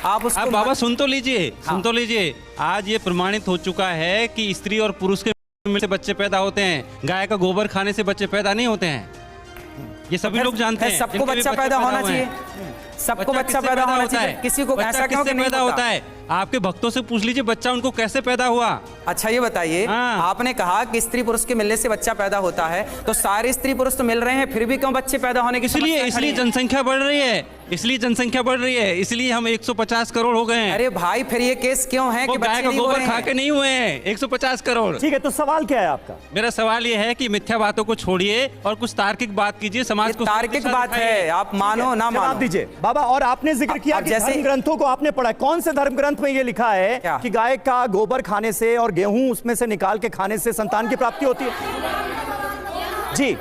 आप उसको बाबा सुन तो लीजिए, सुन तो लीजिए। आज ये प्रमाणित हो चुका है कि स्त्री और पुरुष के मिलने से बच्चे पैदा होते हैं, गाय का गोबर खाने से बच्चे पैदा नहीं होते हैं। ये सभी लोग जानते हैं। सबको बच्चा पैदा होना चाहिए, सबको बच्चा पैदा होना चाहिए। किसी को ऐसा क्यों कि नहीं पैदा होता है? आपके भक्तों से पूछ लीजिए बच्चा उनको कैसे पैदा हुआ। अच्छा ये बताइए, आपने कहा कि स्त्री पुरुष के मिलने से बच्चा पैदा होता है, तो सारे स्त्री पुरुष तो मिल रहे हैं, फिर भी क्यों बच्चे पैदा होने की? इसलिए जनसंख्या बढ़ रही है, इसलिए जनसंख्या बढ़ रही है, इसलिए हम 150 करोड़ हो गए हैं। अरे भाई फिर ये केस क्यों है कि गाय का गोबर खा के नहीं हुए हैं 150 करोड़? ठीक है, तो सवाल क्या है आपका? मेरा सवाल ये है कि मिथ्या बातों को छोड़िए और कुछ तार्किक बात कीजिए। समाज को तार्किक बात है, आप मानो ना मानो दीजिए। बाबा, और आपने जिक्र किया कि धर्म ग्रंथों को आपने पढ़ा, कौन से धर्म ग्रंथ में ये लिखा है कि गाय का गोबर खाने से और गेहूं उसमें से निकाल के खाने से संतान की प्राप्ति होती है? जी,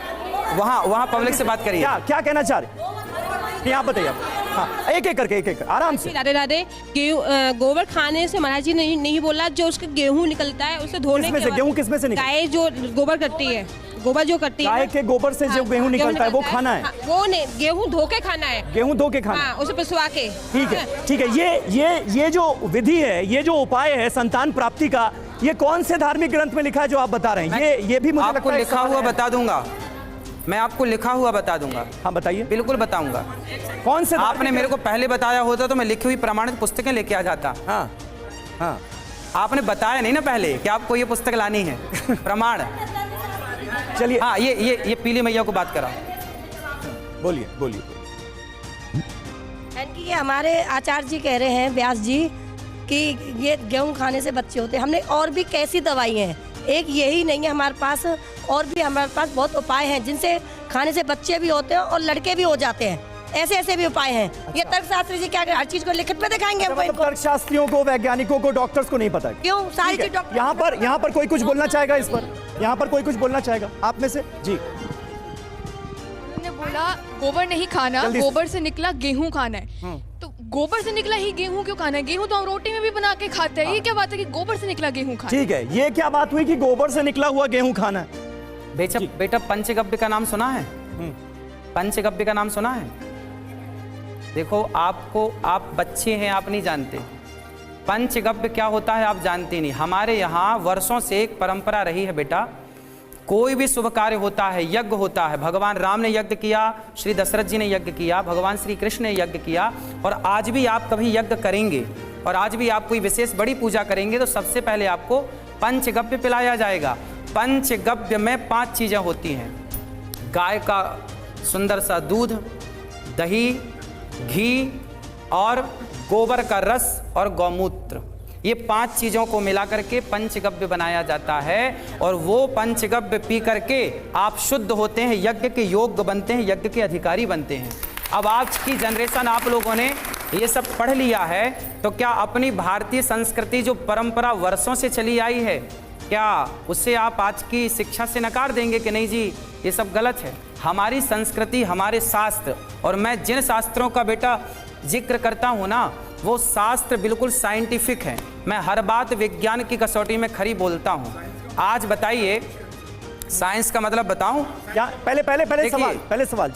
वहां पब्लिक से बात करिए। क्या कहना चाह रहे? आप बताइए। हाँ, एक एक करके आराम से। राधे राधे। गोबर खाने से महाराज जी नहीं बोला, जो उसके गेहूं निकलता है उसे धोने के बाद। गेहूं किसमें से निकलता है? गाय जो गोबर करती है, गोबर जो करती है, गाय के गोबर से जो गेहूं निकलता है वो खाना है? वो नहीं, गेहूं धो के खाना है। गेहूं धो के खाना, उसे पिसवा के। ठीक है, ठीक है। ये जो विधि है, ये जो उपाय है संतान प्राप्ति का, ये कौन से धार्मिक ग्रंथ में लिखा है जो आप बता रहे हैं? ये भी मुझे आपको लिखा हुआ बता दूंगा, मैं आपको लिखा हुआ बता दूंगा। हाँ बताइए। बिल्कुल बताऊंगा। कौन से? आपने मेरे को पहले बताया होता तो मैं लिखी हुई प्रमाणित पुस्तकें लेके आ जाता। हाँ हाँ, आपने बताया नहीं ना पहले कि आपको ये पुस्तक लानी है प्रमाण। चलिए, हाँ, ये पीली मैया को बात करा। बोलिए बोलिए। ये हमारे आचार्य जी कह रहे हैं, व्यास जी, कि ये गेहूं खाने से बच्चे होते हैं। हमने और भी कैसी दवाई हैं, एक यही नहीं है हमारे पास, और भी हमारे पास बहुत उपाय हैं जिनसे खाने से बच्चे भी होते हैं और लड़के भी हो जाते हैं। ऐसे ऐसे भी उपाय हैं। अच्छा। ये तर्कशास्त्री जी क्या हर चीज को लिखित में दिखाएंगे हमको? मतलब तर्कशास्त्रियों को, वैज्ञानिकों को, डॉक्टर्स को नहीं पता क्यों? सारी चीज डॉक्टर। यहाँ पर कोई कुछ बोलना चाहेगा इस पर? यहाँ पर कोई कुछ बोलना चाहेगा आप में से? जी। उन्होंने बोला गोबर नहीं खाना, गोबर से निकला गेहूं खाना है। तो गोबर से निकला ही गेहूं क्यों खाना है? गेहूं तो हम रोटी में भी बना के खाते हैं। ये क्या बात है कि गोबर से निकला गेहूं खाना? ठीक है, ये क्या बात हुई कि गोबर से निकला हुआ गेहूं खाना है? बेटा पंचगव्य का नाम सुना है? पंचगव्य का नाम सुना है? देखो, आप बच्चे हैं, आप नहीं जानते पंचगव्य क्या होता है, आप जानते नहीं। हमारे यहाँ वर्षों से एक परंपरा रही है बेटा, कोई भी शुभ कार्य होता है, यज्ञ होता है, भगवान राम ने यज्ञ किया, श्री दशरथ जी ने यज्ञ किया, भगवान श्री कृष्ण ने यज्ञ किया, और आज भी आप कभी यज्ञ करेंगे और आज भी आप कोई विशेष बड़ी पूजा करेंगे तो सबसे पहले आपको पंचगव्य पिलाया जाएगा। पंचगव्य में 5 चीजें होती हैं: गाय का सुंदर सा दूध, दही, घी और गोबर का रस और गौमूत्र। ये 5 चीजों को मिलाकर के पंचगव्य बनाया जाता है, और वो पंचगव्य पी करके आप शुद्ध होते हैं, यज्ञ के योग्य बनते हैं, यज्ञ के अधिकारी बनते हैं। अब आज की जनरेशन, आप लोगों ने ये सब पढ़ लिया है, तो क्या अपनी भारतीय संस्कृति जो परंपरा वर्षों से चली आई है, क्या उससे आप आज की शिक्षा से नकार देंगे कि नहीं जी ये सब गलत है? हमारी संस्कृति, हमारे शास्त्र, और मैं जिन शास्त्रों का बेटा जिक्र करता हूँ ना, वो शास्त्र बिल्कुल साइंटिफिक है। मैं हर बात विज्ञान की कसौटी में खरी बोलता हूँ। आज बताइए, साइंस का मतलब बताऊं? पहले सवाल